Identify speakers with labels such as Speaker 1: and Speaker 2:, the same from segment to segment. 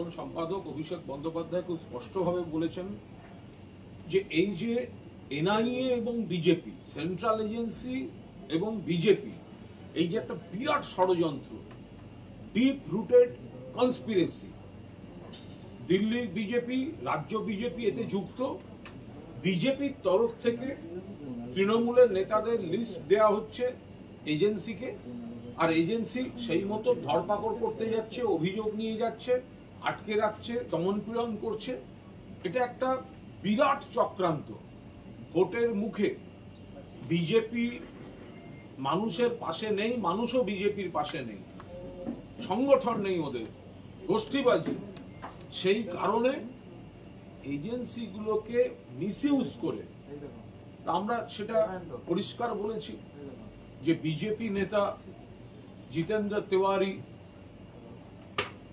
Speaker 1: সাধারণ সম্পাদক অভিষেক বন্দ্যোপাধ্যায় খুব স্পষ্টভাবে বলেছেন যে এই যে এনআইএ এবং বিজেপি, সেন্ট্রাল এজেন্সি এবং বিজেপি, এই যে একটা বিরাট ষড়যন্ত্র, ডিপ রুটেড কনস্পিরেসি, দিল্লির বিজেপি, রাজ্য বিজেপি এতে যুক্ত। বিজেপির তরফ থেকে তৃণমূলের নেতাদের লিস্ট দেওয়া হচ্ছে এজেন্সিকে, আর এজেন্সি সেই মতো ধরপাকড় করতে যাচ্ছে, অভিযোগ নিয়ে যাচ্ছে, আটকে রাখছে, দমনপীড়ন করছে। এটা একটা বিরাট চক্রান্ত। ভোটের মুখে বিজেপি মানুষের পাশে নেই, মানুষও বিজেপির পাশে নেই, সংগঠন নেই ওদের, গোষ্ঠীবাজি। সেই কারণে এজেন্সিগুলোকে মিসইউজ করে, আমরা সেটা পরিষ্কার বলেছি যে বিজেপি নেতা জিতেন্দ্র তিওয়ারি,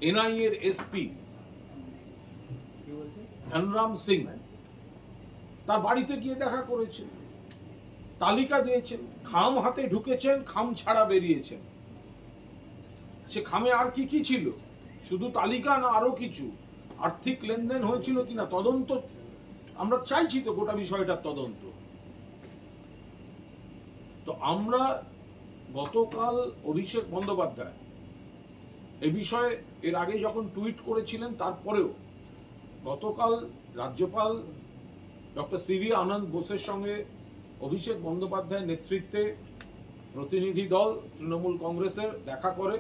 Speaker 1: এনআইএর এসপি ধনরাম সিং তার বাড়িতে গিয়ে দেখা করেছেন, তালিকা দিয়েছেন, খাম হাতে ঢুকেছেন, খাম ছাড়া বেরিয়েছেন। সে খামে আর কি কি ছিল, শুধু তালিকা না আরো কিছু, আর্থিক লেনদেন হয়েছিল কিনা তদন্ত, আমরা চাইছি তো গোটা বিষয়টার তদন্ত। তো আমরা গতকাল অভিষেক বন্দ্যোপাধ্যায় এ বিষয়ে এর আগে যখন টুইট করেছিলেন, তারপরেও গতকাল রাজ্যপাল ডক্টর সিভি আনন্দ বোসের সঙ্গে অভিষেক বন্দ্যোপাধ্যায়ের নেতৃত্বে প্রতিনিধি দল তৃণমূল কংগ্রেসের দেখা করে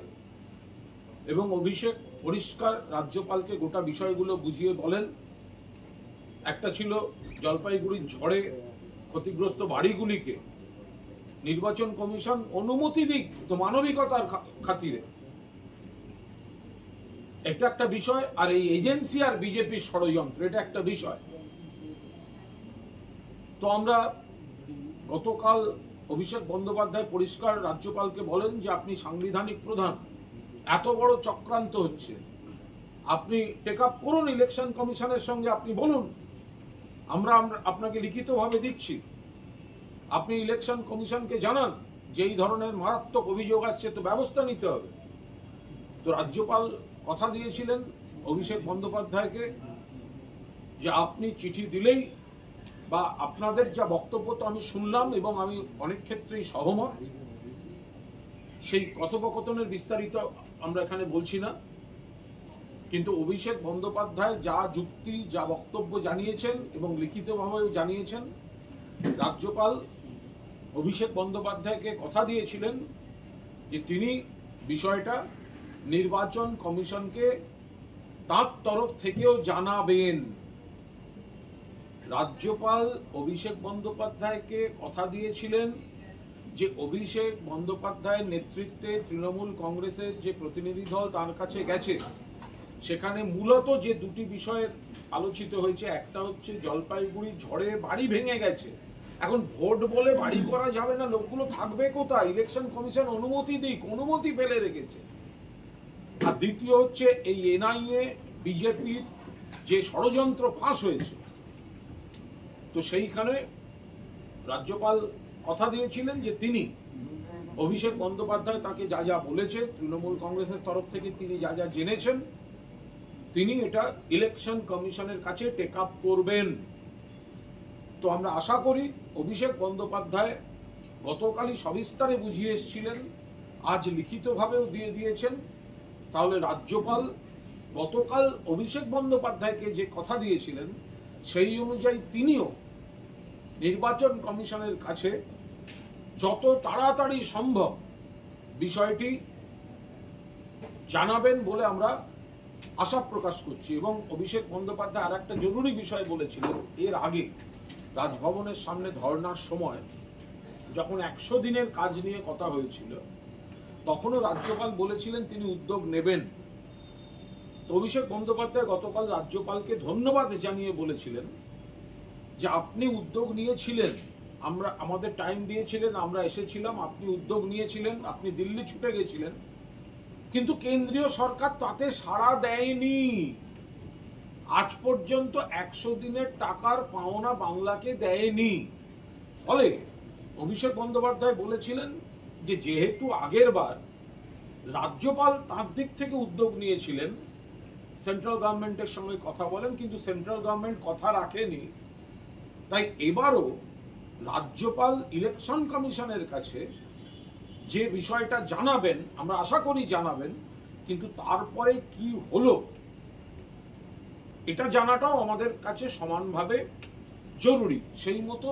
Speaker 1: এবং অভিষেক পরিষ্কার রাজ্যপালকে গোটা বিষয়গুলো বুঝিয়ে বলেন। একটা ছিল জলপাইগুড়ির ঝড়ে ক্ষতিগ্রস্ত বাড়িগুলিকে নির্বাচন কমিশন অনুমতি দিক, তো মানবিকতার খাতিরে, এটা একটা বিষয়। আর এই এজেন্সি আর বিজেপির ষড়যন্ত্র, এটা একটা বিষয়। তো আমরা গতকাল অভিষেক বন্দ্যোপাধ্যায় পরিষ্কার রাজ্যপালকে বলেন যে আপনি সাংবিধানিক প্রধান, এত বড় চক্রান্ত হচ্ছে, আপনি টেক আপ করুন ইলেকশন কমিশনের সঙ্গে, আপনি বলুন, আমরা আপনাকে লিখিতভাবে দিচ্ছি, আপনি ইলেকশন কমিশনকে জানান যে এই ধরনের মারাত্মক অভিযোগ আসছে, তো ব্যবস্থা নিতে হবে। তো রাজ্যপাল কথা দিয়েছিলেন অভিষেক বন্দ্যোপাধ্যায়কে যে আপনি চিঠি দিলেই, বা আপনাদের যা বক্তব্য তো আমি শুনলাম এবং আমি অনেক ক্ষেত্রেই সহমত, সেই কথোপকথনের বিস্তারিত আমরা এখানে বলছি না, কিন্তু অভিষেক বন্দ্যোপাধ্যায় যা যুক্তি, যা বক্তব্য জানিয়েছেন এবং লিখিতভাবেও জানিয়েছেন, রাজ্যপাল অভিষেক বন্দ্যোপাধ্যায়কে কথা দিয়েছিলেন যে তিনি বিষয়টা নির্বাচন কমিশনকে তার তরফ থেকেও জানাবেন। রাজ্যপাল অভিষেক বন্দ্যোপাধ্যায়কে কথা দিয়েছিলেন যে অভিষেক বন্দ্যোপাধ্যায়ের নেতৃত্বে তৃণমূল কংগ্রেসের যে প্রতিনিধি দল তার কাছে গেছে, সেখানে মূলত যে দুটি বিষয়ের আলোচিত হয়েছে, একটা হচ্ছে জলপাইগুড়ি ঝড়ে বাড়ি ভেঙে গেছে, এখন ভোট বলে বাড়ি করা যাবে না, লোকগুলো থাকবে কোথায়, ইলেকশন কমিশন অনুমতি দিক, অনুমতি ফেলে রেখেছে। আর দ্বিতীয় হচ্ছে এই এনআইএ বিজেপির যে ষড়যন্ত্র ফাঁস হয়েছে, তো সেইখানে রাজ্যপাল কথা দিয়েছিলেন যে তিনি, অভিষেক বন্দ্যোপাধ্যায় তাকে যা যা বলেছে, তৃণমূল কংগ্রেসের তরফ থেকে তিনি যা যা জেনেছেন, তিনি এটা ইলেকশন কমিশনের কাছে টেক আপ করবেন। তো আমরা আশা করি অভিষেক বন্দ্যোপাধ্যায় গতকালই সবিস্তারে বুঝিয়ে এসেছিলেন, আজ লিখিতভাবেও দিয়ে দিয়েছেন। তাহলে রাজ্যপাল গতকাল অভিষেক বন্দ্যোপাধ্যায়কে যে কথা দিয়েছিলেন, সেই অনুযায়ী তিনিও নির্বাচন কমিশনের কাছে যত তাড়াতাড়ি সম্ভব বিষয়টি জানাবেন বলে আমরা আশা প্রকাশ করছি। এবং অভিষেক বন্দ্যোপাধ্যায় আর একটা জরুরি বিষয় বলেছিলেন, এর আগে রাজভবনের সামনে ধর্নার সময় যখন 100 দিনের কাজ নিয়ে কথা হয়েছিল, তখনও রাজ্যপাল বলেছিলেন তিনি উদ্যোগ নেবেন। তো অভিষেক বন্দ্যোপাধ্যায় গতকাল রাজ্যপালকে ধন্যবাদ জানিয়ে বলেছিলেন যে আপনি উদ্যোগ নিয়েছিলেন, আমাদের টাইম দিয়েছিলেন, আমরা এসেছিলাম, আপনি উদ্যোগ নিয়েছিলেন, আপনি দিল্লি ছুটে গেছিলেন, কিন্তু কেন্দ্রীয় সরকার তাতে সাড়া দেয়নি। আজ পর্যন্ত 100 দিনের টাকার পাওনা বাংলাকে দেয়নি। ফলে অভিষেক বন্দ্যোপাধ্যায় বলেছিলেন যে যেহেতু আগের বার রাজ্যপাল তার দিক থেকে উদ্যোগ নিয়েছিলেন, সেন্ট্রাল গভর্নমেন্টের সঙ্গে কথা বলেন, কিন্তু সেন্ট্রাল গভর্নমেন্ট কথা রাখেনি। তাই এবারও রাজ্যপাল ইলেকশন কমিশনের কাছে যে বিষয়টা জানাবেন, আমরা আশা করি জানাবেন, কিন্তু তারপরে কি হলো এটা জানাটাও আমাদের কাছে সমানভাবে জরুরি। সেই মতো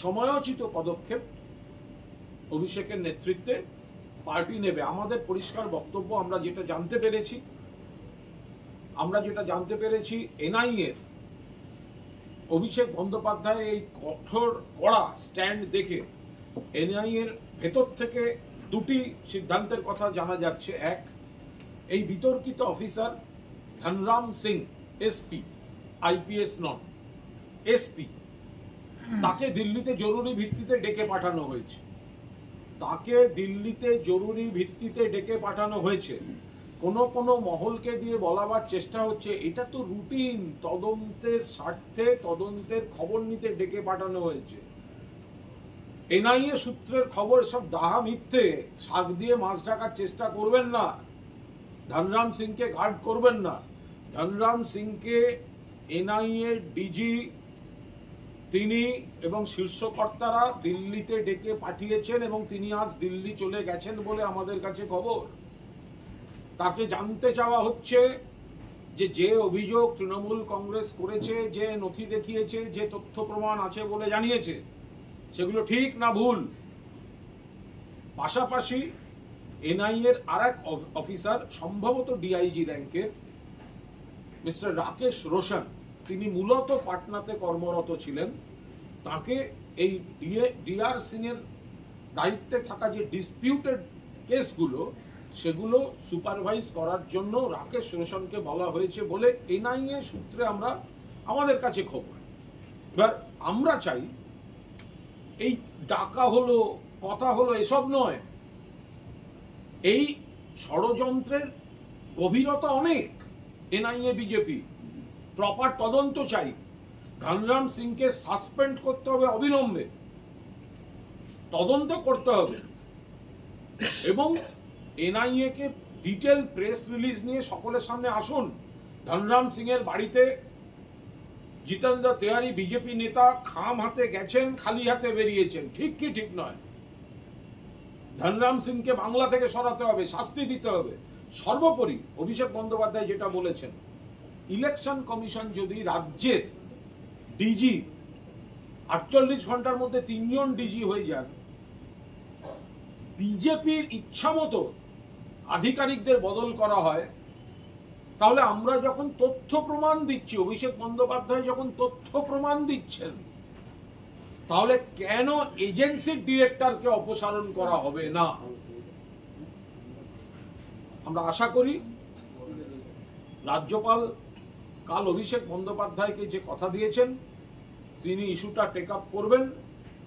Speaker 1: সময়োচিত পদক্ষেপ অভিষেকের নেতৃত্বে পার্টি নেবে। আমাদের পরিষ্কার বক্তব্য, আমরা যেটা জানতে পেরেছি এনআইএ অভিষেক বন্দ্যোপাধ্যায় এই কঠোর কড়া স্ট্যান্ড দেখে এনআইএর ভেতর থেকে দুটি সিদ্ধান্তের কথা জানা যাচ্ছে। এক, এই বিতর্কিত officer Dhanram Singh SP, IPS নন, এসপি, তাকে দিল্লিতে জরুরি ভিত্তিতে ডেকে পাঠানো হয়েছে। কোন মহলকে দিয়ে বলাবার চেষ্টা হচ্ছে এটা তো রুটিন, তদন্তের স্বার্থে তদন্তের খবর নিতে ডেকে পাঠানো হয়েছে। এনআইএ সূত্রের খবর, সব ডাহা মিথ্যে। শাক দিয়ে মাছ ঢাকার চেষ্টা করবেন না, ধনরাম সিংকে গার্ড করবেন না। ধনরাম সিংকে এনআইএ ডিজি তিনি এবং শীর্ষকর্তারা দিল্লিতে ডেকে পাঠিয়েছেন এবং তিনি আজ দিল্লি চলে গেছেন বলে আমাদের কাছে খবর। তাকে জানতে চাওয়া হচ্ছে যে অভিযোগ তৃণমূল কংগ্রেস করেছে, যে নথি দেখিয়েছে, যে তথ্য প্রমাণ আছে বলে জানিয়েছে, সেগুলো ঠিক না ভুল। পাশাপাশি এনআইএর আরেক অফিসার, সম্ভবত ডিআইজি র্যাঙ্কের, মিস্টার রাকেশ রোশন, তিনি মূলত পাটনাতে কর্মরত ছিলেন। তাকে এই ডিআর সিং এর দায়িত্বে থাকা যে ডিসপিউটেড কেসগুলো, সেগুলো সুপারভাইজ করার জন্য রাকেশ রোশনকে বলা হয়েছে বলে এনআইএ সূত্রে আমাদের কাছে খবর। এবার আমরা চাই এই ডাকা হলো, কথা হলো, এসব নয়। এই ষড়যন্ত্রের গভীরতা অনেক। এনআইএ বিজেপি প্রপার তদন্ত চাই। ধনরাম সিংকে সাসপেন্ড করতে হবে অবিলম্বে, তদন্ত করতে হবে এবং এনআইএ কে ডিটেল প্রেস রিলিজ নিয়ে সকলের সামনে আসুন। ধনরাম সিং এর বাড়িতে জিতেন্দ্র তেওয়ারি বিজেপি নেতা খাম হাতে গেছেন, খালি হাতে বেরিয়েছেন, ঠিক কি ঠিক নয়? ধনরাম সিংকে বাংলা থেকে সরাতে হবে, শাস্তি দিতে হবে। সর্বোপরি অভিষেক বন্দ্যোপাধ্যায় যেটা বলেছেন, ইলেকশন কমিশন যদি রাজ্যের ডিজি 48 ঘন্টার মধ্যে 3 জন ডিজি হয়ে যান, বিজেপির ইচ্ছা মতো আধিকারিকদের বদল করা হয়, তাহলে আমরা যখন তথ্য প্রমাণ দিচ্ছি, অভিষেক বন্দ্যোপাধ্যায় যখন তথ্য প্রমাণ দিচ্ছেন, তাহলে কেন এজেন্সির ডিরেক্টরকে অপসারণ করা হবে না? আমরা আশা করি রাজ্যপাল কাল অভিষেক বন্দ্যোপাধ্যায়কে যে কথা দিয়েছেন, তিনি ইস্যুটা টেক আপ করবেন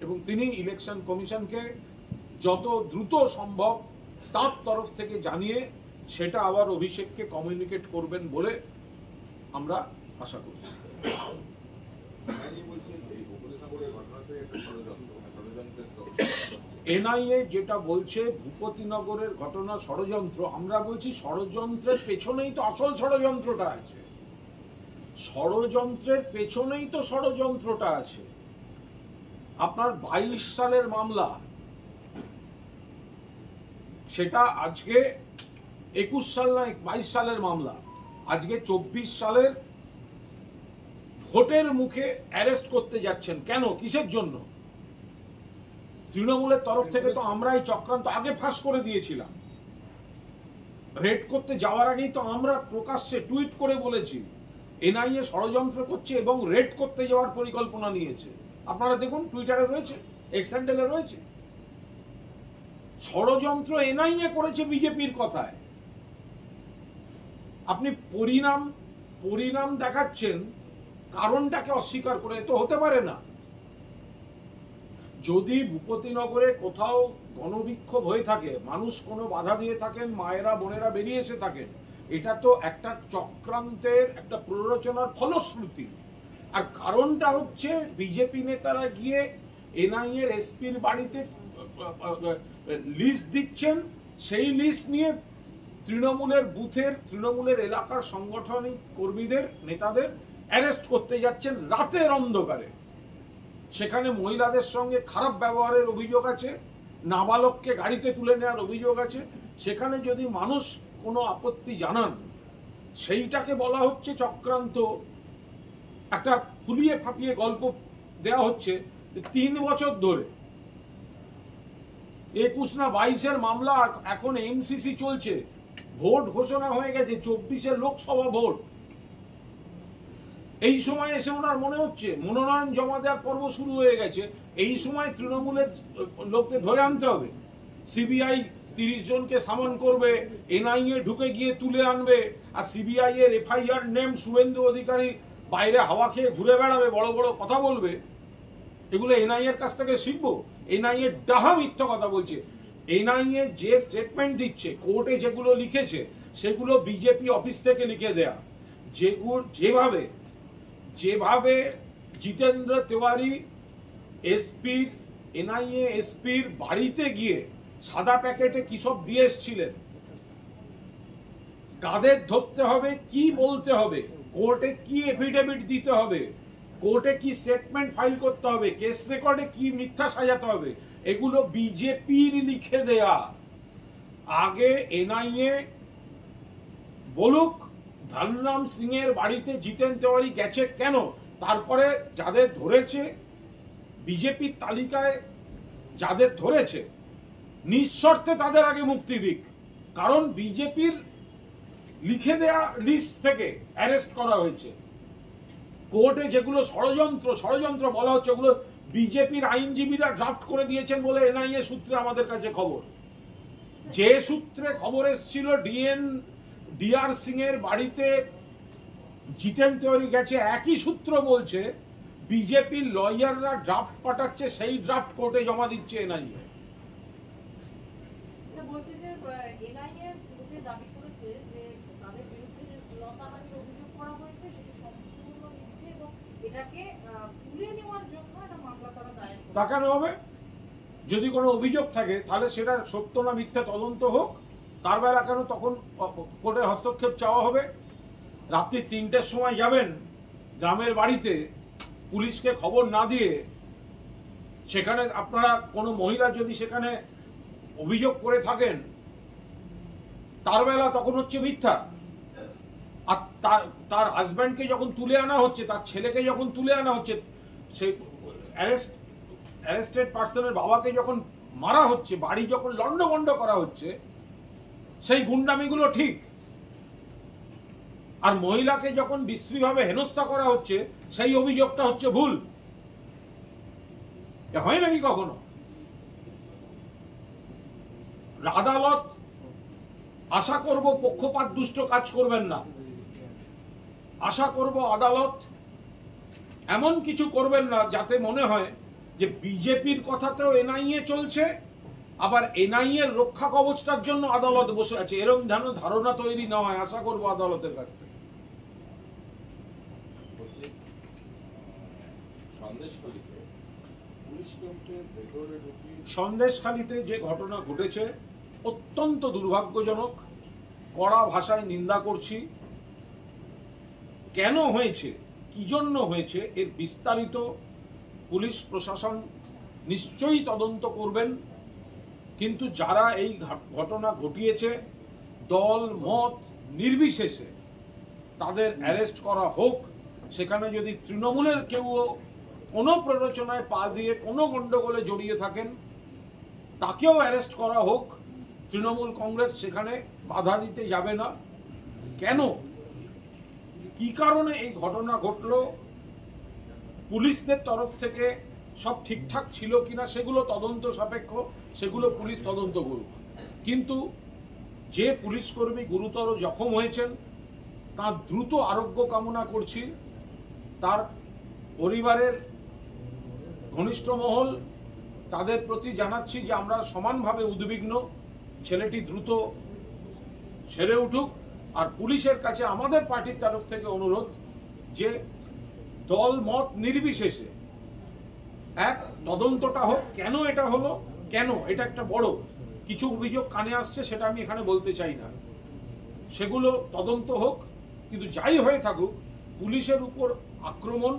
Speaker 1: এবং তিনি ইলেকশন কমিশনকে যত দ্রুত সম্ভব তার তরফ থেকে জানিয়ে সেটা আবার অভিষেককে কমিউনিকেট করবেন বলে আমরা আশা করছি। এনআইএ যেটা বলছে ভূপতিনগরের ঘটনা ষড়যন্ত্র, আমরা বলছি ষড়যন্ত্রের পেছনেই তো আসল ষড়যন্ত্রটা আছে। ষড়যন্ত্রের পেছনেই তো ষড়যন্ত্রটা আছে। আপনার 22 সালের মামলা, সেটা আজকে 21 সাল না 22 সালের মামলা, আজকে 24 সালের ভোটের মুখে অ্যারেস্ট করতে যাচ্ছেন কেন? কিসের জন্য? তৃণমূলের তরফ থেকে তো আমরাই চক্রান্ত আগে ফাঁস করে দিয়েছিলাম। রেড করতে যাওয়ার আগেই তো আমরা প্রকাশ্যে টুইট করে বলেছি এনআইএ ষড়যন্ত্র করছে এবং রেড করতে যাওয়ার পরিকল্পনা নিয়েছে। আপনারা দেখুন, টুইটারে রয়েছে, এক্স হ্যান্ডেলে রয়েছে। ষড়যন্ত্র এনআইএ করেছে বিজেপির কথায়। আপনি পরিণাম দেখাচ্ছেন, কারণটাকে অস্বীকার করে তো হতে পারে না। যদি ভূপতিনগরে কোথাও গণবিক্ষোভ হয়ে থাকে, মানুষ কোনো বাধা দিয়ে থাকেন, মায়েরা বোনেরা বেরিয়ে এসে থাকেন, এটা তো একটা চক্রান্তের, একটা প্ররোচনার ফলশ্রুতি। আর কারণটা হচ্ছে বিজেপি নেতারা গিয়ে এনআইএর এসপির বাড়িতে লিস্ট দিচ্ছেন, সেই লিস্ট নিয়ে তৃণমূলের বুথের, তৃণমূলের এলাকার সাংগঠনিক কর্মীদের, নেতাদের অ্যারেস্ট করতে যাচ্ছেন রাতের অন্ধকারে। সেখানে মহিলাদের সঙ্গে খারাপ ব্যবহারের অভিযোগ আছে, নাবালককে গাড়িতে তুলে নেওয়ার অভিযোগ আছে। সেখানে যদি মানুষ কোনো আপত্তি জানান, সেইটাকে বলা হচ্ছে চক্রান্ত। একটা ফুলিয়ে ফাঁপিয়ে গল্প দেওয়া হচ্ছে 3 বছর ধরে 21 না 22-এর মামলা, এখন এমসিসি চলছে, ভোট ঘোষণা হয়ে গেছে, 24-এর লোকসভা ভোট। এই সময় এসে ওনার মনে হচ্ছে মনোনয়ন জমা দেওয়ার পর্ব শুরু হয়ে গেছে, এই সময় তৃণমূলের লোককে ধরে আনতে হবে। সিবিআই 30 জনকে সামন করবে, এনআইএ ঢুকে গিয়ে তুলে আনবে, আর সিবিআই এর এফআইআর নেম শুভেন্দু অধিকারী বাইরে হাওয়া খেয়ে ঘুরে বেড়াবে, বড় বড় কথা বলবে। এগুলো এনআইএ এর কাছ থেকে শিখবো? এনআইএ ডাহা মিথ্যা কথা বলছে। এনআইএ যে স্টেটমেন্ট দিচ্ছে, কোর্টে যেগুলো লিখেছে, সেগুলো বিজেপি অফিস থেকে লিখে দেয়া। যেভাবে জিতেন্দ্র তিওয়ারি এসপির, এনআইএ এসপির বাড়িতে গিয়ে সাদা প্যাকেটে কি সব দিয়ে এসেছিলেন, কাদের ধরতে হবে, কি বলতে হবে, কোর্টে কি এফিডেভিট দিতে হবে, কোর্টে কি স্টেটমেন্ট ফাইল করতে হবে, কেস রেকর্ডে কি মিথ্যা সাজাতে হবে, এগুলো বিজেপির লিখে দেয়া। আগে এনআইএ বলুক ধনরাম সিং এর বাড়িতে জিতেন তেওয়ারি গেছে কেন, তারপরে যাদের ধরেছে বিজেপির তালিকায় যাদের ধরেছে নিঃশর্তে তাদের আগে মুক্তি দিক। কারণ বিজেপির লিখে দেয়া লিস্ট থেকে অ্যারেস্ট করা হয়েছে। কোর্টে যেগুলো ষড়যন্ত্র বলা হচ্ছে, ওগুলো বিজেপির আইনজীবীরা ড্রাফট করে দিয়েছেন বলে এনআইএ সূত্রে আমাদের কাছে খবর। যে সূত্রে খবর এসেছিল ডিআর সিং এর বাড়িতে জিতেন তেওয়ারি গেছে, একই সূত্র বলছে বিজেপির লয়াররা ড্রাফট পাঠাচ্ছে, সেই ড্রাফট কোর্টে জমা দিচ্ছে এনআইএ।
Speaker 2: বলছে যে এনআইএ কোর্টে দাবি করেছে যে তাদের বিরুদ্ধে যে শ্লীলতাহানির অভিযোগ করা হয়েছে সেটি সম্পূর্ণ মিথ্যে এবং এটাকে তুলে নেওয়ার জন্য একটা মামলা তারা দায়ের করেছে।
Speaker 1: তা কেন হবে? যদি কোনো অভিযোগ থাকে তাহলে সেটা সত্য না মিথ্যা তদন্ত হোক, তার বেলা কেন তখন কোর্টের হস্তক্ষেপ চাওয়া হবে? রাত্রি 3টের সময় যাবেন গ্রামের বাড়িতে, পুলিশকে খবর না দিয়ে, সেখানে আপনারা কোনো মহিলা যদি সেখানে অভিযোগ করে থাকেন, তার বেলা তখন হচ্ছে মিথ্যা। আর তার হাজব্যান্ডকে যখন তুলে আনা হচ্ছে, তার ছেলেকে যখন তুলে আনা হচ্ছে, সেই অ্যারেস্টেড পার্সনের বাবাকে যখন মারা হচ্ছে, বাড়ি যখন লন্ডভন্ড করা হচ্ছে, সেই গুন্ডামিগুলো ঠিক। আর মহিলাকে যখন বিশ্রীভাবে হেনস্থা করা হচ্ছে, সেই অভিযোগটা হচ্ছে ভুল। হয় নাকি কখনো? আদালত, আশা করব পক্ষপাত দুষ্ট কাজ করবেন না। আশা করব আদালত এমন কিছু করবেন না যাতে মনে হয় যে বিজেপির কথাতেও এনআইএ চলছে, আবার এনআইএ এর রক্ষা কবচটার জন্য আদালত বসে আছে, এরকম যেন ধারণা তৈরি না হয়। আশা করব আদালতের কাছ থেকে। সন্দেশখালীতে যে ঘটনা ঘটেছে অত্যন্ত দুর্ভাগ্যজনক, কড়া ভাষায় নিন্দা করছি। কেন হয়েছে, কি জন্য হয়েছে, এর বিস্তারিত পুলিশ প্রশাসন নিশ্চয়ই তদন্ত করবেন। কিন্তু যারা এই ঘটনা ঘটিয়েছে, দল মত নির্বিশেষে তাদের অ্যারেস্ট করা হোক। সেখানে যদি তৃণমূলের কেউ কোনো প্ররোচনায় পা দিয়ে কোনো গন্ডগোলে জড়িয়ে থাকেন, তাকেও অ্যারেস্ট করা হোক। তৃণমূল কংগ্রেস সেখানে বাধা দিতে যাবে না। কেন, কি কারণে এই ঘটনা ঘটলো, পুলিশদের তরফ থেকে সব ঠিকঠাক ছিল কিনা সেগুলো তদন্ত সাপেক্ষ, সেগুলো পুলিশ তদন্ত করুক। কিন্তু যে পুলিশ কর্মী গুরুতর জখম হয়েছেন, তার দ্রুত আরোগ্য কামনা করছি। তার পরিবারের ঘনিষ্ঠ মহল, তাদের প্রতি জানাচ্ছি যে আমরা সমানভাবে উদ্বিগ্ন, ছেলেটি দ্রুত সেরে উঠুক। আর পুলিশের কাছে আমাদের পার্টির তরফ থেকে অনুরোধ যে দল মত নির্বিশেষে এক তদন্তটা হোক। কেন এটা হলো, কেন এটা একটা বড় কিছু অভিযোগ কানে আসছে, সেটা আমি এখানে বলতে চাই না। সেগুলো তদন্ত হোক, কিন্তু যাই হয়ে থাকুক পুলিশের উপর আক্রমণ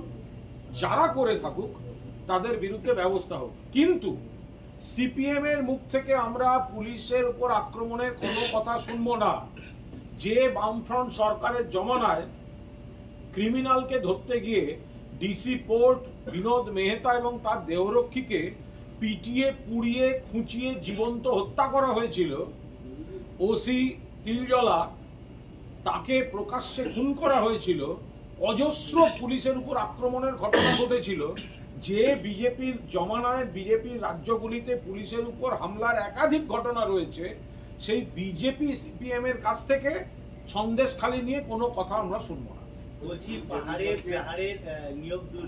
Speaker 1: যারা করে থাকুক তাদের বিরুদ্ধে ব্যবস্থা হোক। কিন্তু সিপিএম এর মুখ থেকে আমরা পুলিশের উপর আক্রমণের কোনো কথা শুনবো না। যে বামফ্রন্ট সরকারের জমানায় ক্রিমিনালকে ধরতে গিয়ে ডিসি পোর্ট বিনোদ মেহতা এবং তার দেহরক্ষীকে পিটিয়ে পুড়িয়ে খুঁচিয়ে জীবন্ত হত্যা করা হয়েছিল, ওসি তিলজলা তাকে প্রকাশ্যে খুন করা হয়েছিল, অজস্র পুলিশের উপর আক্রমণের ঘটনা ঘটেছিল, যে বিজেপির জমানায় বিজেপির রাজ্যগুলিতে পুলিশের উপর হামলার একাধিক ঘটনা রয়েছে, সেই বিজেপি সিপিএম এর কাছ থেকে সন্দেশখালি নিয়ে কোনো কথা আমরা শুনবো না।
Speaker 3: বলছি পাহাড়ের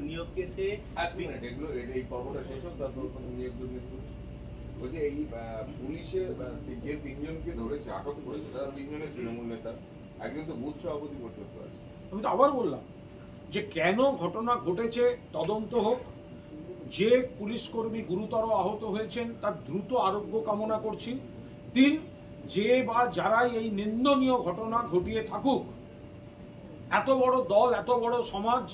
Speaker 3: নিয়োগ কেসে
Speaker 4: এই পর্বটা শেষ হোক, তারপর নিয়োগ দুর্নীতি বলছি এই পুলিশের যে তিনজনকে ধরেছে আটক করেছে তারা তিনজনের তৃণমূল নেতা, একজন তো বুথ সভাপতি পর্যন্ত আছে।
Speaker 1: আমি তো আবার বললাম যে কেন ঘটনা ঘটেছে তদন্ত হোক, যে পুলিশ কর্মী গুরুতর আহত হয়েছেন তার দ্রুত আরোগ্য কামনা করছি। 3, যে বা যারাই এই নিন্দনীয় ঘটনা ঘটিয়ে থাকুক, এত বড় দল এত বড় সমাজ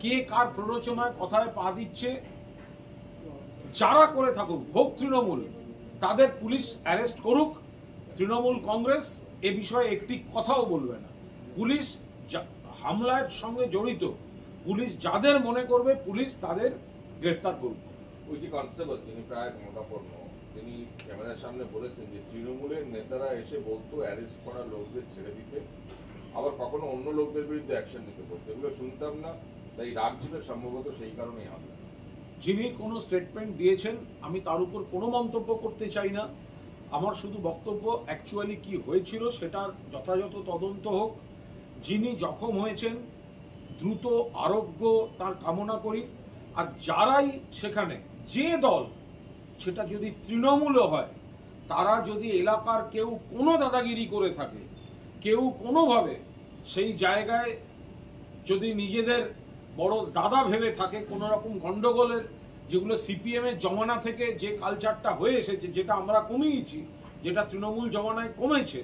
Speaker 1: কে কার প্ররোচনায় কথায় পা দিচ্ছে, যারা করে থাকুক, হোক তৃণমূল, তাদের পুলিশ অ্যারেস্ট করুক। তৃণমূল কংগ্রেস এ বিষয়ে একটি কথাও বলবে না। পুলিশ হামলার সঙ্গে জড়িত পুলিশ যাদের মনে করবে পুলিশ তাদের গ্রেফতার করবে।
Speaker 4: ওই যে কনস্টেবল তিনি প্রায় মোটাপন্ন, তিনি ক্যামেরার সামনে বলেছেন যে তৃণমূলের নেতারা এসে বলতো অ্যারেস্ট করা লোকদের ছেড়ে দিতে, আবার কখনো অন্য লোকদের বিরুদ্ধে অ্যাকশন নিতে বলতো, এগুলো শুনতাম না, তাই রাগ ছিল সম্ভবত সেই কারণেই হামলা।
Speaker 1: যিনি কোনো স্টেটমেন্ট দিয়েছেন আমি তার উপর কোনো মন্তব্য করতে চাই না। আমার শুধু বক্তব্য অ্যাকচুয়ালি কি হয়েছিল সেটার যথাযথ তদন্ত হোক। যিনি জখম হয়েছেন দ্রুত আরোগ্য তার কামনা করি। আর যারাই সেখানে, যে দল, সেটা যদি তৃণমূলও হয়, তারা যদি এলাকার কেউ কোনো দাদাগিরি করে থাকে, কেউ কোনোভাবে সেই জায়গায় যদি নিজেদের বড় দাদা ভেবে থাকে, কোনো রকম গন্ডগোলের, যেগুলো সিপিএম এর জমানা থেকে যে কালচারটা হয়ে এসেছে, যেটা আমরা কমিয়েছি, যেটা তৃণমূল জমানায় কমেছে,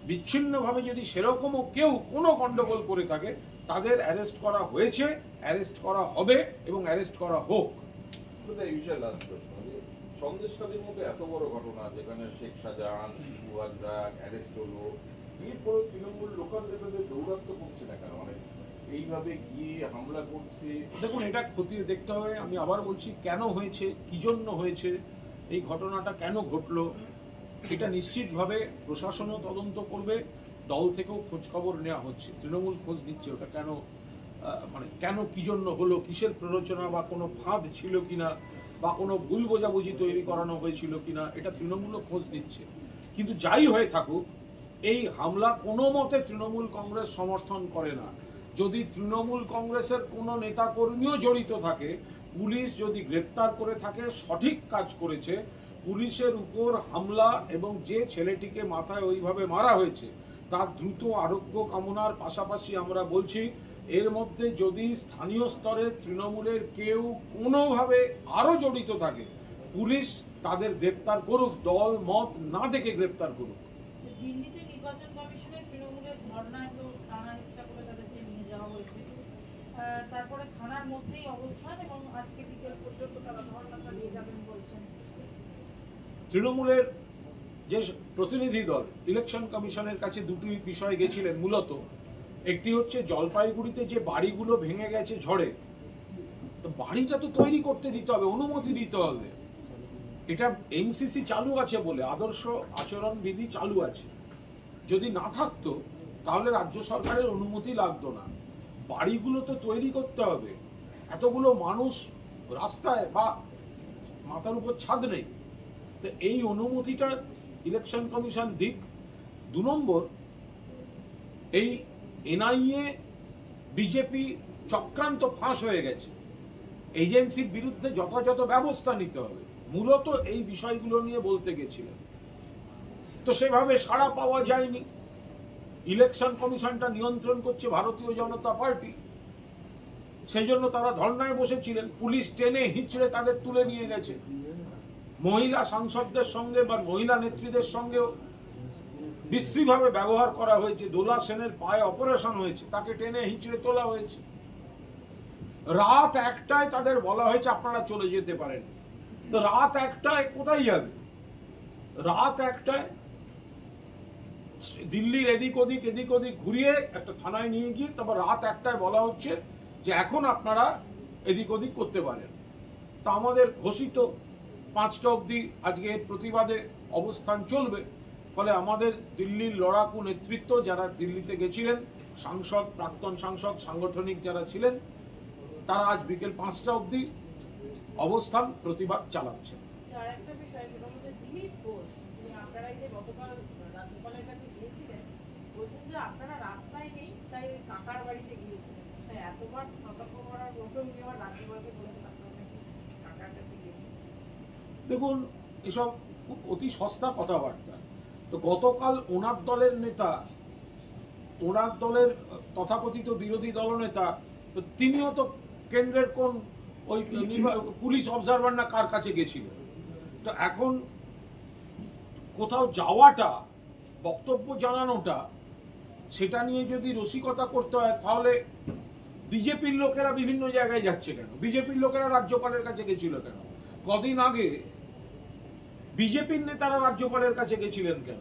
Speaker 1: বিচ্ছিন্নভাবে যদি সেরকমও কেউ কোনো গন্ডগোল করে থাকে, তাদের অ্যারেস্ট করা হয়েছে, অ্যারেস্ট করা হবে এবং অ্যারেস্ট করা হোক।
Speaker 4: এই বিষয়ে লাস্ট প্রশ্ন, সন্দেশখালীর মধ্যে এত বড় ঘটনা যেখানে শেখ শাহজাহান, শিবু হাজরা অ্যারেস্ট হলো, এরপরে তৃণমূল লোকাল নেতাদের দৌরাত্ম করছে না কেন? মানে এইভাবে গিয়ে হামলা করছে।
Speaker 1: দেখুন, এটা খতিয়ে দেখতে হবে। আমি আবার বলছি, কেন হয়েছে, কি জন্য হয়েছে, এই ঘটনাটা কেন ঘটলো, এটা নিশ্চিতভাবে প্রশাসনও তদন্ত করবে, দল থেকেও খোঁজ খবর নেওয়া হচ্ছে, তৃণমূল খোঁজ নিচ্ছে ওটা কেন, মানে কেন কি জন্য হলো, কিসের প্ররোচনা বা কোনো ফাঁদ ছিল কিনা বা কোনো ভুল বোঝাবুঝি তৈরি করানো হয়েছিল কিনা, এটা তৃণমূলও খোঁজ নিচ্ছে। কিন্তু যাই হয়ে থাকুক, এই হামলা কোনো মতে তৃণমূল কংগ্রেস সমর্থন করে না। যদি তৃণমূল কংগ্রেসের কোনো নেতাকর্মীও জড়িত থাকে, পুলিশ যদি গ্রেফতার করে থাকে, সঠিক কাজ করেছে। পুলিশের উপর হামলা এবং যে ছেলেটিকে মাথায় ওইভাবে মারা হয়েছে তার দ্রুত আরোগ্য কামনার পাশাপাশি আমরা বলছি, এর মধ্যে যদি স্থানীয় স্তরে তৃণমূলের কেউ কোনোভাবে আরও জড়িত থাকে, পুলিশ তাদের গ্রেপ্তার করুক, দল মত না দেখে গ্রেপ্তার করুক।
Speaker 2: দিল্লিতে নির্বাচন কমিশনের তৃণমূলের ধর্নায় তো টানা ইচ্ছা করে তাদেরকে নিয়ে যাওয়া হয়েছে, তারপরে থানার মধ্যেই অবস্থান এবং আজকে বিকেল পর্যন্ত তারা ধর্না চালিয়ে যাবেন বলছেন।
Speaker 1: তৃণমূলের যে প্রতিনিধি দল ইলেকশন কমিশনের কাছে দুটি বিষয় গেছিলেন মূলত। একটি হচ্ছে জলপাইগুড়িতে যে বাড়িগুলো ভেঙে গেছে ঝড়ে, তো বাড়িটা তো তৈরি করতে দিতে হবে, অনুমতি দিতে হবে। এটা এনসিসি চালু আছে বলে, আদর্শ আচরণ বিধি চালু আছে। যদি না থাকতো তাহলে রাজ্য সরকারের অনুমতি লাগতো না। বাড়িগুলো তো তৈরি করতে হবে, এতগুলো মানুষ রাস্তায় বা মাথার উপর ছাদ নেই, তো এই অনুমতিটা ইলেকশন কমিশন দিক। 2 নম্বর, এই এনআইএ বিজেপি চক্রান্ত ফাঁস হয়ে গেছে, এজেন্সির বিরুদ্ধে যথাযথ ব্যবস্থা নিতে হবে, মূলত এই বিষয়গুলো নিয়ে বলতে গেছিলেন। তো সেভাবে সাড়া পাওয়া যায়নি। ইলেকশন কমিশনটা নিয়ন্ত্রণ করছে ভারতীয় জনতা পার্টি, সেই জন্য তারা ধর্নায় বসেছিলেন। পুলিশ টেনে হিঁচড়ে তাদের তুলে নিয়ে গেছে। মহিলা সাংসদদের সঙ্গে বা মহিলা নেত্রীদের সঙ্গেও বিশ্রীভাবে ব্যবহার করা হয়েছে। দোলা সেনের পায়ে অপারেশন হয়েছে, তাকে টেনে হিঁচড়ে তোলা হয়েছে। রাত 1টায় তাদের বলা হয়েছে আপনারা চলে যেতে পারেন। তো রাত 1টায় কোথায় যাবে? রাত 1টায় দিল্লির এদিক ওদিক ঘুরিয়ে একটা থানায় নিয়ে গিয়ে তারপর রাত 1টায় বলা হচ্ছে যে এখন আপনারা এদিক ওদিক করতে পারেন। তা আমাদের ঘোষিত 5টা অবধি আজকে এর প্রতিবাদে অবস্থান চলবে। ফলে আমাদের দিল্লির লড়াকু নেতৃত্ব যারা দিল্লিতে গেছিলেন, সাংসদ, প্রাক্তন সাংসদ, সাংগঠনিক যারা ছিলেন, তারা আজ বিকেল 5টা অবধি অবস্থান প্রতিবাদ চালাচ্ছেন।
Speaker 2: আর একটা বিষয়, সেটা হচ্ছে দিলীপ ঘোষ, তিনি আপনারা এই যে গতকাল রাজ্যপালের কাছে গিয়েছিলেন, বলছেন যে আপনারা রাস্তায় নেই, তাই ওই কাকার বাড়িতে গিয়েছিলেন। তাই এতবার সতর্ক করার পরেও উনি আবার রাজ্যপালকে বলেছেন আপনারা নাকি কাকার কাছে গিয়েছিলেন।
Speaker 1: দেখুন, এসব খুব অতি সস্তা কথাবার্তা। তো গতকাল ওনার দলের নেতা, ওনার দলের তথাকথিত বিরোধী দলনেতা, তো তিনিও তো কেন্দ্রের কোন ওই পুলিশ অবজারভার না কার কাছে গেছিলেন। তো এখন কোথাও যাওয়াটা, বক্তব্য জানানোটা, সেটা নিয়ে যদি রসিকতা করতে হয় তাহলে বিজেপির লোকেরা বিভিন্ন জায়গায় যাচ্ছে কেন? বিজেপির লোকেরা রাজ্যপালের কাছে গেছিল কেন? কদিন আগে বিজেপির নেতারা রাজ্যপালের কাছে গেছিলেন কেন?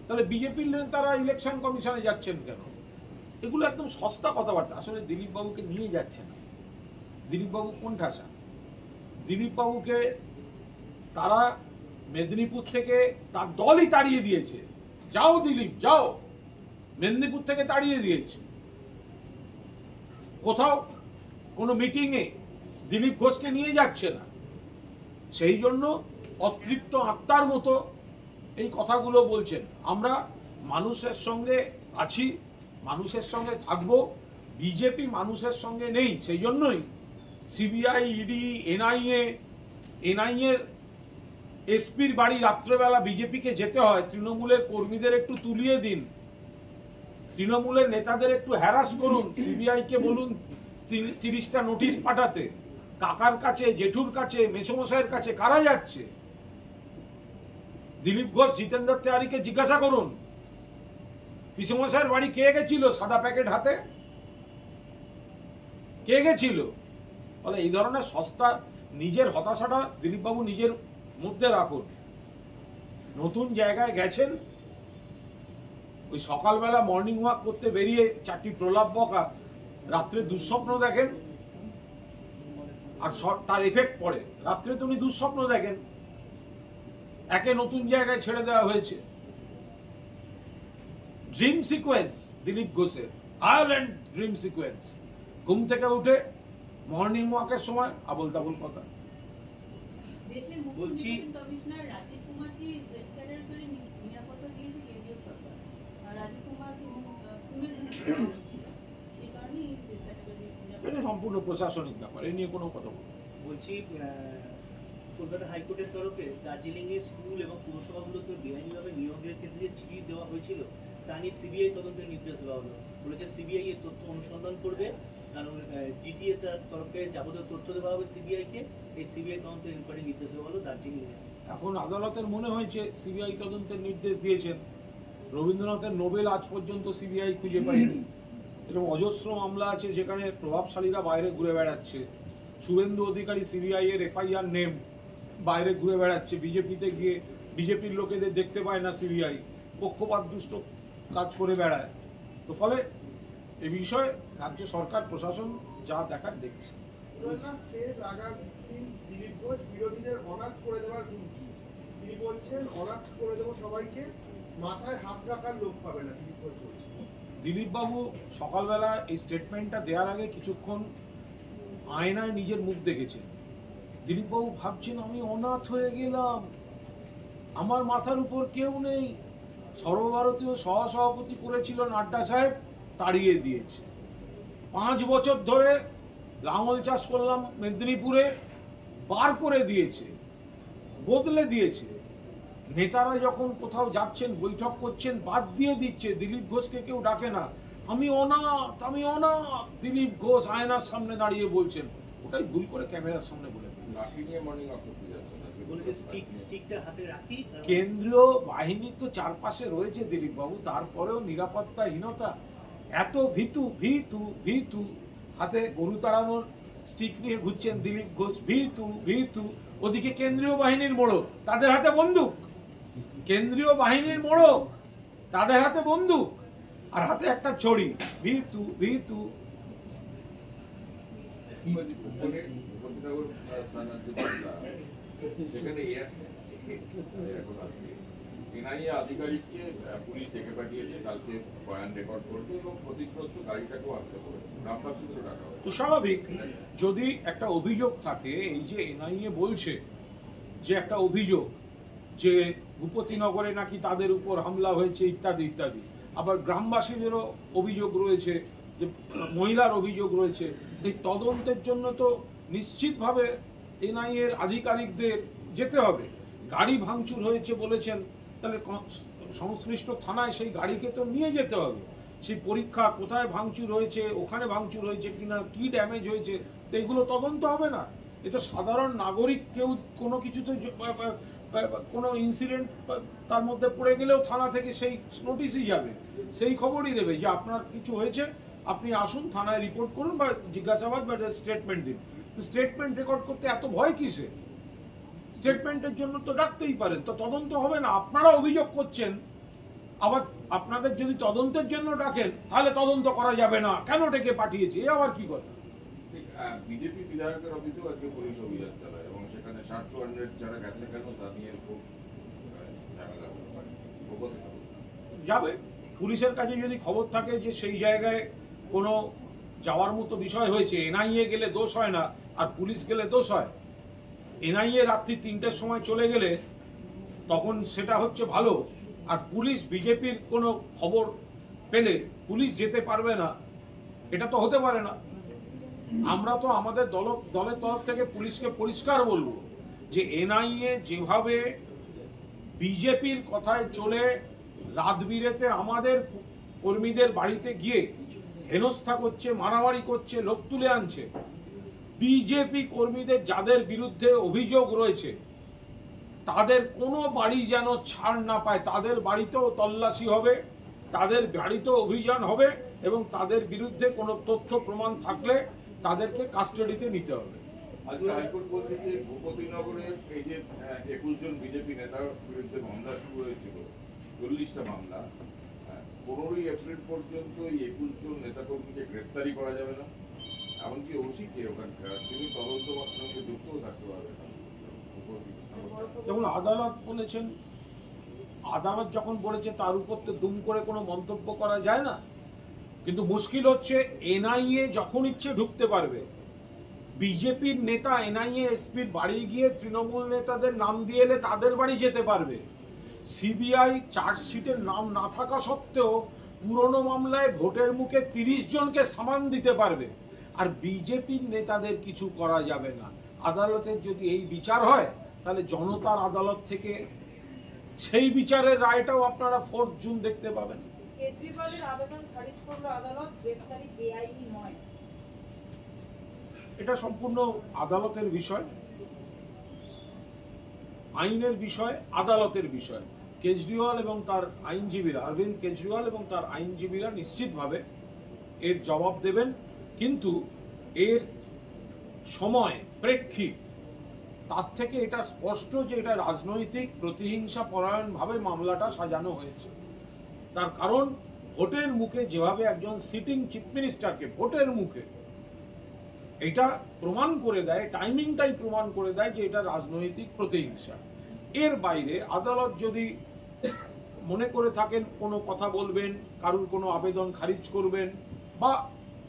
Speaker 1: তাহলে বিজেপির নেতারা ইলেকশন কমিশনে যাচ্ছেন কেন? এগুলো একদম সস্তা কথাবার্তা। আসলে দিলীপ বাবুকে নিয়ে যাচ্ছে না। দিলীপ বাবু কোন ঠাসা? দিলীপ বাবুকে তারা মেদিনীপুর থেকে তার দলই তাড়িয়ে দিয়েছে। যাও দিলীপ যাও, মেদিনীপুর থেকে তাড়িয়ে দিয়েছে। কোথাও কোনো মিটিংয়ে দিলীপ ঘোষকে নিয়ে যাচ্ছে না। সেই জন্য অতৃপ্ত আত্মার মতো এই কথাগুলো বলছেন। আমরা মানুষের সঙ্গে আছি, মানুষের সঙ্গে থাকব। বিজেপি মানুষের সঙ্গে নেই। সেই জন্যই সিবিআই, ইডি, এনআইএর এসপির বাড়ি রাত্রেবেলা বিজেপিকে যেতে হয়। তৃণমূলের কর্মীদের একটু তুলিয়ে দিন, তৃণমূলের নেতাদের একটু হ্যারাস করুন, সিবিআইকে বলুন 30টা নোটিশ পাঠাতে। কাকার কাছে, জেঠুর কাছে, মেসমশাইয়ের কাছে কারা যাচ্ছে? দিলীপ ঘোষ, জিতেন্দ্র তেওয়ারিকে জিজ্ঞাসা করুন মেসমশাইয়ের বাড়ি কে গেছিল সাদা প্যাকেট হাতে? কে গেছিল? ফলে এই ধরনের সস্তা, নিজের হতাশাটা দিলীপবাবু নিজের মধ্যে রাখুন। নতুন জায়গায় গেছেন, ওই সকালবেলা মর্নিং ওয়াক করতে বেরিয়ে 4টি প্রলাপ বকা, রাত্রে দুঃস্বপ্ন দেখেন, আর তার এফেক্ট পড়ে। রাত্রে তুমি দুঃস্বপ্ন দেখেন, একে নতুন জায়গায় ছেড়ে দেওয়া হয়েছে। ড্রিম সিকোয়েন্স দিলীপ ঘোষের, আয়ারল্যান্ড ড্রিম সিকোয়েন্স। ঘুম থেকে উঠে মর্নিং ওয়াকের সময় আবল তাবল কথা।
Speaker 5: দেশের মুখ্য কমিশনার রাজীব কুমার কি জেটকারের করে নিরাপত্তা দিয়েছে কেন্দ্রীয় সরকার। রাজীব কুমার সেই কারণেই
Speaker 1: এটা সম্পূর্ণ প্রশাসনিক ব্যাপার, এ নিয়ে কোনো কথা বলবো।
Speaker 3: বলছি, কলকাতা হাইকোর্টের তরফে দার্জিলিংয়ে স্কুল এবং পুরসভাগুলোতে বেআইনিভাবে নিয়োগের ক্ষেত্রে যে চিঠি দেওয়া হয়েছিল তা নিয়ে সিবিআই তদন্তের নির্দেশ দেওয়া হলো। বলেছে সিবিআই এর তথ্য অনুসন্ধান করবে, কারণ জিটিএ তার তরফে যাবতীয় তথ্য দেওয়া হবে সিবিআইকে। এই সিবিআই তদন্তের ইনকোয়ারি নির্দেশ দেওয়া হলো দার্জিলিংয়ে।
Speaker 1: এখন আদালতের মনে হয়েছে সিবিআই তদন্তের নির্দেশ দিয়েছেন। রবীন্দ্রনাথের নোবেল আজ পর্যন্ত সিবিআই খুঁজে পায়নি। এরকম অজস্র মামলা আছে যেখানে প্রভাবশালীরা বাইরে ঘুরে বেড়াচ্ছে। শুভেন্দু অধিকারী সিবিআই এর এফআইআর নেম, বাইরে ঘুরে বেড়াচ্ছে। বিজেপিতে গিয়ে বিজেপির লোকেদের দেখতে পায় না সিবিআই, পক্ষপাত দুষ্ট কাজ করে বেড়ায়। তো ফলে এ বিষয়ে রাজ্য সরকার, প্রশাসন যা দেখার দেখছে।
Speaker 6: দিলীপ ঘোষ বিরোধীদের অনাথ করে দেওয়ার হুমকি। তিনি বলছেন অনাথ করে দেবো সবাইকে, মাথায় হাত রাখার লোক পাবে না। দিলীপ ঘোষ বলছেন।
Speaker 1: দিলীপ বাবু সকালবেলা এই স্টেটমেন্টটা দেওয়ার আগে কিছুক্ষণ আয়নায় নিজের মুখ দেখেছেন। দিলীপ বাবু ভাবছেন আমি অনাথ হয়ে গেলাম, আমার মাথার উপর কেউ নেই। সর্বভারতীয় সহসভাপতি করেছিল নাড্ডা সাহেব, তাড়িয়ে দিয়েছে। 5 বছর ধরে লাঙল চাষ করলাম মেদিনীপুরে, বার করে দিয়েছে, বদলে দিয়েছে। নেতারা যখন কোথাও যাচ্ছেন, বৈঠক করছেন, বাদ দিয়ে দিচ্ছে। দিলীপ ঘোষকে কেউ ডাকে না। আমি অনাথ, আমি অনাথ। দিলীপ ঘোষ আয়নার সামনে দাঁড়িয়ে বলছেন। ওটাই ভুল করে ক্যামেরার সামনে বলে।
Speaker 4: লাঠি নিয়ে মর্নিং ওয়াক করতে যাচ্ছেন,
Speaker 3: বলেছে স্টিকটা হাতে রাখি।
Speaker 1: কেন্দ্রীয় বাহিনী তো চারপাশে রয়েছে দিলীপ বাবু, তারপরেও নিরাপত্তাহীনতা, এত ভীতু ভীতু ভীতু, হাতে গরু তাড়ানোর স্টিক নিয়ে ঘুরছেন দিলীপ ঘোষ, ভীতু ভীতু। ওদিকে কেন্দ্রীয় বাহিনীর মোড়ক, তাদের হাতে বন্দুক, কেন্দ্রীয় বাহিনীর মোড়ক, তাদের হাতে বন্দুক আর হাতে একটা ছড়ি, ভীতু ভীতু।
Speaker 4: সেখানে এখন আছে এনআইএ আধিকারিককে পুলিশ ডেকে পাঠিয়েছে, কালকে বয়ান রেকর্ড করবে এবং ক্ষতিগ্রস্ত গাড়িটাকেও আনতে বলেছে, গ্রামবাসীদেরও ডাকা হবে।
Speaker 1: তো স্বাভাবিক, যদি একটা অভিযোগ থাকে, এই যে এনআইএ বলছে যে একটা অভিযোগ যে ভূপতিনগরে নাকি তাদের উপর হামলা হয়েছে ইত্যাদি ইত্যাদি, আবার গ্রামবাসীদেরও অভিযোগ রয়েছে, যে মহিলার অভিযোগ রয়েছে, এই তদন্তের জন্য তো নিশ্চিতভাবে এনআইএর আধিকারিকদের যেতে হবে। গাড়ি ভাঙচুর হয়েছে বলেছেন, তাহলে সংশ্লিষ্ট থানায় সেই গাড়িকে তো নিয়ে যেতে হবে, সেই পরীক্ষা কোথায় ভাঙচুর হয়েছে, ওখানে ভাঙচুর হয়েছে কিনা, কি ড্যামেজ হয়েছে, তো এগুলো তদন্ত হবে না? এ তো সাধারণ নাগরিক, কেউ কোনো কিছুতে কোনো ইনসিডেন্ট তার মধ্যে পড়ে গেলেও থানা থেকে সেই নোটিশই যাবে, সেই খবরই দেবে যে আপনার কিছু হয়েছে, আপনি আসুন থানায় রিপোর্ট করুন বা জিজ্ঞাসাবাদ বা স্টেটমেন্ট দিন। স্টেটমেন্ট রেকর্ড করতে এত ভয় কিসে? স্টেটমেন্টের জন্য তো ডাকতেই পারেন, তো তদন্ত হবে না। আপনারা অভিযোগ করছেন, আবার আপনাদের যদি তদন্তের জন্য ডাকেন তাহলে তদন্ত করা যাবে না, কেন ডেকে পাঠিয়েছে, এ আবার কি কথা?
Speaker 4: বিজেপি বিধায়কের অফিসেও আজকে পুলিশ অভিযান চালায় এবং সেখানে 60-100 যারা গেছে কেন তা নিয়ে খুব ঝামেলা হচ্ছে।
Speaker 1: যাবে, পুলিশের কাছে যদি খবর থাকে যে সেই জায়গায় কোনো যাওয়ার মতো বিষয় হয়েছে, এনআইএ গেলে দোষ হয় না আর পুলিশ গেলে দোষ হয়। এনআইএ রাত্রি 3টের সময় চলে গেলে তখন সেটা হচ্ছে ভালো, আর পুলিশ বিজেপির কোনো খবর পেলে পুলিশ যেতে পারবে না, এটা তো হতে পারে না। আমরা তো আমাদের দলের তরফ থেকে পুলিশকে পরিষ্কার বলবো যে এনআইএ যেভাবে বিজেপির কথায় চলে রাত বিরেতে আমাদের কর্মীদের বাড়িতে গিয়ে হেনস্থা করছে, মারামারি করছে, লোক তুলে আনছে, বিজেপি কর্মীদের যাদের বিরুদ্ধে অভিযোগ রয়েছে তাদের কোনো বাড়ি যেন ছাড় না পায়, তাদের বাড়িতেও তল্লাশি হবে, তাদের বাড়িতেও অভিযান হবে এবং তাদের বিরুদ্ধে কোনো তথ্য প্রমাণ থাকলে তাদেরকে কাস্টাডিতে নিতে হবে।
Speaker 4: আজকে হাইকোর্ট বলছে যে ভূপতিনগরের এই যে 21 জন বিজেপি নেতার বিরুদ্ধে মামলা শুরু হয়েছিল, 40টা মামলা, 15ই এপ্রিল পর্যন্ত এই 21 জন নেতাকর্মীকে গ্রেফতারি করা যাবে না, এমনকি ওসিকে ওখানকার তিনি তদন্তের সঙ্গে যুক্তও থাকতে পারবেন না।
Speaker 1: যেমন আদালত বলেছেন, আদালত যখন বলেছে তার উপর তো দুম করে কোনো মন্তব্য করা যায় না, কিন্তু মুশকিল হচ্ছে এনআইএ যখন ইচ্ছে ঢুকতে পারবে। বিজেপির নেতা এনআইএ এসপির বাড়ি গিয়ে তৃণমূল নেতাদের নাম দিয়ে এলে তাদের বাড়ি যেতে পারবে। সিবিআই চার্জশিটের নাম না থাকা সত্ত্বেও পুরনো মামলায় ভোটের মুখে 30 জনকে সামান দিতে পারবে, আর বিজেপির নেতাদের কিছু করা যাবে না। আদালতের যদি এই বিচার হয় তাহলে জনতার আদালত থেকে সেই বিচারের রায়টাও আপনারা 4 জুন দেখতে পাবেন।
Speaker 2: কেজরিওয়ালের আবেদন খারিজ করলো আদালত, গ্রেফতারি বেআইনি নয়।
Speaker 1: এটা সম্পূর্ণ আদালতের বিষয়, আইনের বিষয়, আদালতের বিষয়। কেজরিওয়াল এবং তার আইনজীবীরা, অরবিন্দ কেজরিওয়াল এবং তার আইনজীবীরা নিশ্চিতভাবে এর জবাব দেবেন, কিন্তু এর সময় প্রেক্ষিত তার থেকে এটা স্পষ্ট যে এটা রাজনৈতিক প্রতিহিংসা পরায়ণভাবে মামলাটা সাজানো হয়েছে। তার কারণ ভোটের মুখে যেভাবে একজন সিটিং চিফ মিনিস্টারকে ভোটের মুখে, এটা প্রমাণ করে দেয়, টাইমিংটাই প্রমাণ করে দেয় যে এটা রাজনৈতিক প্রতিহিংসা। এর বাইরে আদালত যদি মনে করে থাকেন কোনো কথা বলবেন, কারুর কোনো আবেদন খারিজ করবেন বা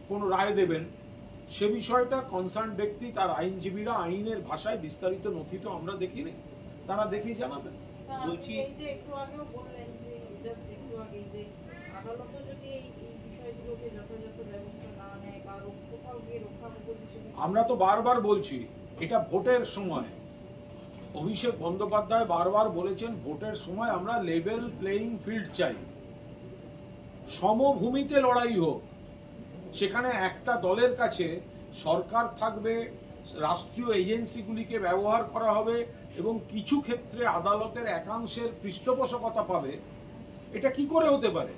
Speaker 1: কোনো রায় দেবেন, সে বিষয়টা কনসার্ন ব্যক্তি, তার আইনজীবীরা আইনের ভাষায় বিস্তারিত নথি তো আমরা দেখিনি, তারা দেখেই জানাবেন।
Speaker 3: বলছি
Speaker 2: এই যে একটু আগেও বললেন যে জাস্ট একটু আগে যে আদালত যদি এই বিষয়গুলোকে যথাযথ ব্যবস্থা না নেয় বা কোথাও গিয়ে রক্ষা করছে,
Speaker 1: আমরা তো বারবার বলছি এটা ভোটের সময়। অভিষেক বন্দ্যোপাধ্যায় বারবার বলেছেন ভোটের সময় আমরা লেভেল প্লেইং ফিল্ড চাই, সমভূমিতে লড়াই হোক। সেখানে একটা দলের কাছে সরকার থাকবে, রাষ্ট্রীয় এজেন্সিগুলিকে ব্যবহার করা হবে এবং কিছু ক্ষেত্রে আদালতের একাংশের পৃষ্ঠপোষকতা পাবে, এটা কি করে হতে পারে?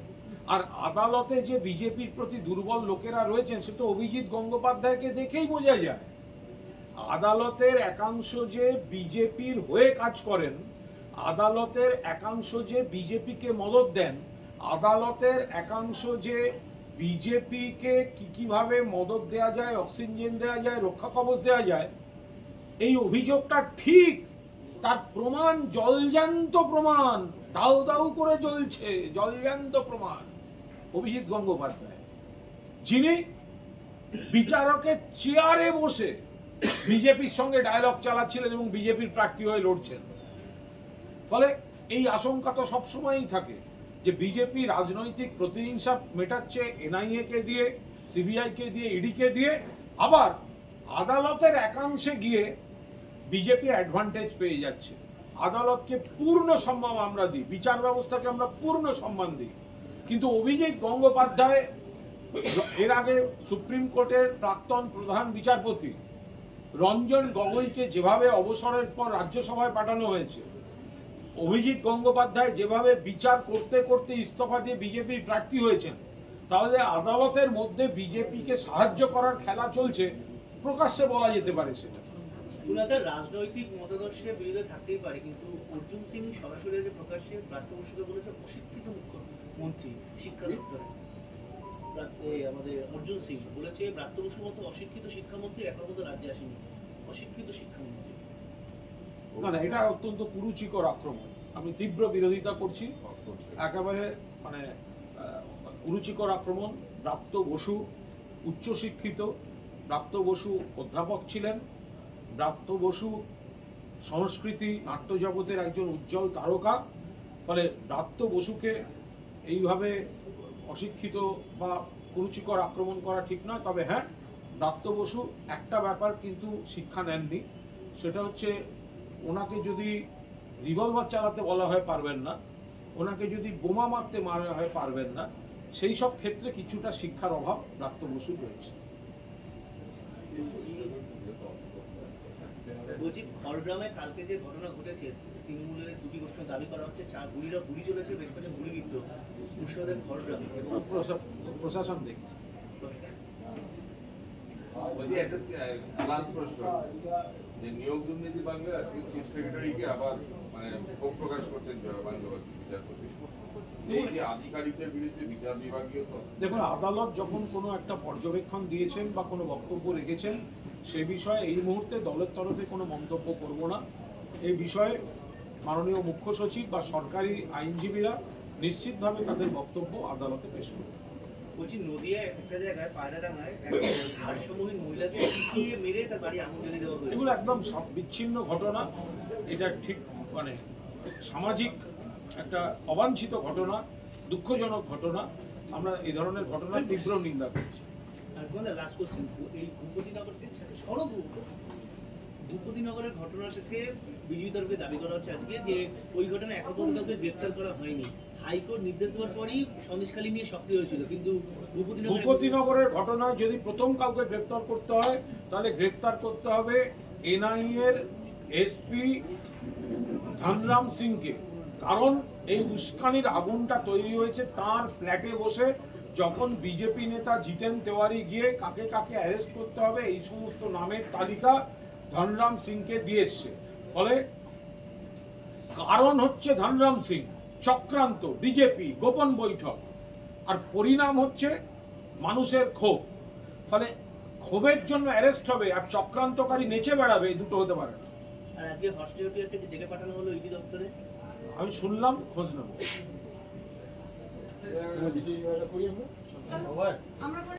Speaker 1: আর আদালতে যে বিজেপির প্রতি দুর্বল লোকেরা রয়েছেন সে তো অভিজিৎ গঙ্গোপাধ্যায়কে দেখেই বোঝা যায়। আদালতের একাংশ যে বিজেপির হয়ে কাজ করেন, আদালতের একাংশ যে বিজেপিকে মদত দেন, আদালতের একাংশ যে বিজেপিকে কিভাবে মদত দেওয়া যায়, অক্সিজেন দেওয়া যায়, রক্ষা কবচ দেওয়া যায়, এই অভিযোগটা ঠিক, তার প্রমাণ জলজ্যান্ত প্রমাণ, দাউ দাউ করে জ্বলছে, জলজ্যান্ত প্রমাণ অভিজিৎ গঙ্গোপাধ্যায়, যিনি বিচারকের চেয়ারে বসে বিজেপির সঙ্গে ডায়লগ চালাচ্ছিলেন এবং বিজেপির প্রার্থী হয়ে লড়ছেন। ফলে এই আশঙ্কা তো সবসময়ই থাকে যে বিজেপি রাজনৈতিক প্রতিহিংসা মেটাচ্ছে এনআইএ কে দিয়ে, সিবিআই কে দিয়ে, ইডি কে দিয়ে, আবার আদালতের একাংশে গিয়ে বিজেপি অ্যাডভান্টেজ পেয়ে যাচ্ছে। আদালতকে পূর্ণ সম্মান আমরা দিই, বিচার ব্যবস্থাকে আমরা পূর্ণ সম্মান দিই, কিন্তু অভিজিৎ গঙ্গোপাধ্যায় এর আগে সুপ্রিম কোর্টের প্রাক্তন প্রধান বিচারপতি রঞ্জন গগৈকে যেভাবে অবসরের পর রাজ্যসভায় পাঠানো হয়েছে, অভিজিৎ গঙ্গোপাধ্যায় যেভাবে বিচার করতে করতে ইস্তফা দিয়ে বিজেপির প্রার্থী হয়েছেন, তাহলে আদালতের মধ্যে বিজেপিকে সাহায্য করার খেলা চলছে, প্রকাশ্যে বলা যেতে পারে সেটা।
Speaker 3: ওনাদের রাজনৈতিক মতাদর্শের বিরুদ্ধে থাকতেই পারে, কিন্তু অর্জুন সিং সরাসরি যে প্রকাশ্যে ব্রাত্য বসুকে বলেছে অশিক্ষিত মুখ্যমন্ত্রী শিক্ষা দপ্তরে, আমাদের অর্জুন সিং বলেছে ব্রাত্য বসুর মতো অশিক্ষিত শিক্ষামন্ত্রী এখন মতো রাজ্যে আসেনি, অশিক্ষিত শিক্ষামন্ত্রী।
Speaker 1: না না, এটা অত্যন্ত কুরুচিকর আক্রমণ, আমি তীব্র বিরোধিতা করছি। একেবারে মানে কুরুচিকর আক্রমণ। ব্রাত্য বসু উচ্চশিক্ষিত, ব্রাত্য বসু অধ্যাপক ছিলেন, ব্রাত্য বসু সংস্কৃতি নাট্য জগতের একজন উজ্জ্বল তারকা। ফলে ব্রাত্য বসুকে এইভাবে অশিক্ষিত বা কুরুচিকর আক্রমণ করা ঠিক নয়। তবে হ্যাঁ, ব্রাত্য বসু একটা ব্যাপার কিন্তু শিক্ষা নেননি, সেটা হচ্ছে ওনাকে যদি রিভলভার চালাতে বলা হয় পারবেন না, ওনাকে যদি বোমা মারতে মারা হয় পারবেন না, সেই সব ক্ষেত্রে কিছুটা শিক্ষার অভাব ব্রাত্য বসুর রয়েছে।
Speaker 3: বলছি খড়গ্রামে কালকে যে ঘটনা ঘটেছে, তৃণমূলের দুটি গোষ্ঠী দাবি করা হচ্ছে গুলিরা গুলি চলেছে, বেশ কয়েকজন গুলিবিদ্ধ মুর্শিদাবাদের খড়গ্রাম এবং
Speaker 1: প্রশাসন দেখছে।
Speaker 4: বলছি একটা লাস্ট প্রশ্ন, যে নিয়োগ দুর্নীতি বাংলার আজকে চিফ সেক্রেটারিকে আবার মানে ক্ষোভ প্রকাশ করছেন বাংলাবাসী বিচারপতি, এই যে আধিকারিকদের বিরুদ্ধে বিচার বিভাগীয়।
Speaker 1: দেখুন, আদালত যখন কোনো একটা পর্যবেক্ষণ দিয়েছেন বা কোনো বক্তব্য রেখেছেন, সে বিষয়ে এই মুহূর্তে দলের তরফে কোনো মন্তব্য করব না। এই বিষয়ে মাননীয় মুখ্য সচিব বা সরকারি আইনজীবীরা নিশ্চিতভাবে তাদের বক্তব্য আদালতে পেশ করবে।
Speaker 3: বলছি নদিয়ায় একটা জায়গায় পায়রাডাঙ্গায় ভারসাম্যহীন মহিলাকে পিটিয়ে মেরে তার বাড়ি আগুন জ্বালিয়ে দেওয়া হয়েছে।
Speaker 1: এগুলো একদম বিচ্ছিন্ন ঘটনা, এটা ঠিক মানে সামাজিক একটা অবাঞ্ছিত ঘটনা, দুঃখজনক ঘটনা। আমরা এই ধরনের ঘটনার তীব্র নিন্দা করছি।
Speaker 3: আর লাস্ট কোশ্চেন, এই ভূপতিনগর সড়ক ভূপতিনগরের ঘটনাটাকে বিজেপি তরফে দাবি করা হচ্ছে আজকে যে ওই ঘটনায় এখন পর্যন্ত কাউকে গ্রেপ্তার করা হয়নি, হাইকোর্ট নির্দেশ দেওয়ার পরই সন্দেশখালী নিয়ে সক্রিয় হয়েছিল, কিন্তু
Speaker 1: ভূপতিনগরের ঘটনা যদি প্রথম কাউকে গ্রেপ্তার করতে হয় তাহলে গ্রেপ্তার করতে হবে এনআইএর এসপি ধনরাম সিংকে, কারণ এই উস্কানির আগুনটা তৈরি হয়েছে তার ফ্ল্যাটে বসে, যখন বিজেপি নেতা জিতেন তেওয়ারি গিয়ে কাকে কাকে অ্যারেস্ট করতে হবে এই সমস্ত নামের তালিকা ধনরাম সিংকে দিয়ে এসছে। ফলে কারণ হচ্ছে ধনরাম সিং, চক্রান্ত, বিজেপি, গোপন বৈঠক, আর পরিণাম হচ্ছে মানুষের ক্ষোভ। ফলে ক্ষোভের জন্য অ্যারেস্ট হবে আর চক্রান্তকারী নেচে বেড়াবে, এই দুটো হতে পারে।
Speaker 3: আর আজকে হস্টেলিটিকে যে ডেকে পাঠানো হলো ইডি দপ্তরে,
Speaker 1: আমি শুনলাম, খোঁজ নেব।
Speaker 2: আমরা